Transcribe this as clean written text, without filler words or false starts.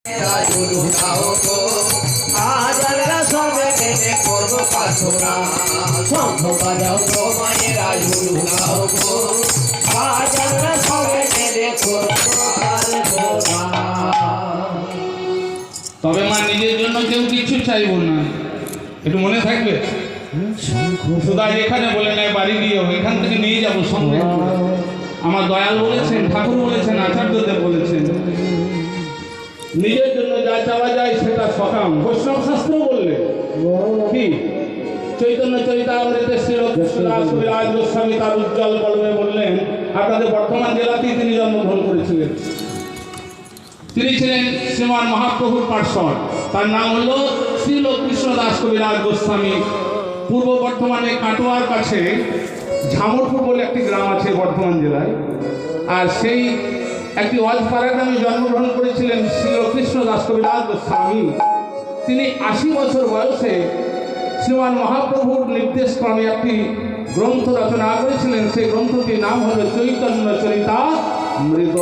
আজ আমরা সবে কেটে করবো প্রার্থনা, শঙ্খ বাজাও তো মায়েরা ঝুলুনাও গো। আজ আমরা সবে কেটে করবো প্রার্থনা। তবে মা নিজের জন্য কেউ কিছু চাইবো না, একটু মনে থাকবে। শুধু এখানে বলে নেয় বাড়ি গিয়ে এখান থেকে নিয়ে যাবো সঙ্গে। আমার দয়াল বলেছেন, ঠাকুর বলেছেন, আচার্যদেব বলেছেন, নিজের জন্য যা চাওয়া যায় সেটা সকাম। বৈষ্ণব শাস্ত্র বললে কি চৈতন্য চরিতামৃতে শ্রী কৃষ্ণদাস কবিরাজ গোস্বামী তার উজ্জ্বল কলমে বললেন, আপনাদের বর্ধমান জেলাতেই তিনি জন্মগ্রহণ করেছিলেন। তিনি ছিলেন শ্রীমান মহাপ্রভুর পার্ষদ, তার নাম হল শ্রী কৃষ্ণদাস কবিরাজ গোস্বামী। পূর্ব বর্ধমানে কাটোয়ার কাছে ঝামরপুর বলে একটি গ্রাম আছে বর্ধমান জেলায়, আর সেই একটি ওয়াজপাড়া গ্রামে জন্মগ্রহণ করেছিলেন শ্রী কৃষ্ণদাস কবিরাজ গোস্বামী। তিনি 80 বছর বয়সে শ্রীমান মহাপ্রভুর নির্দেশক্রমে একটি গ্রন্থ রচনা করেছিলেন। সেই গ্রন্থটির নাম হল চৈতন্য চরিতামৃত।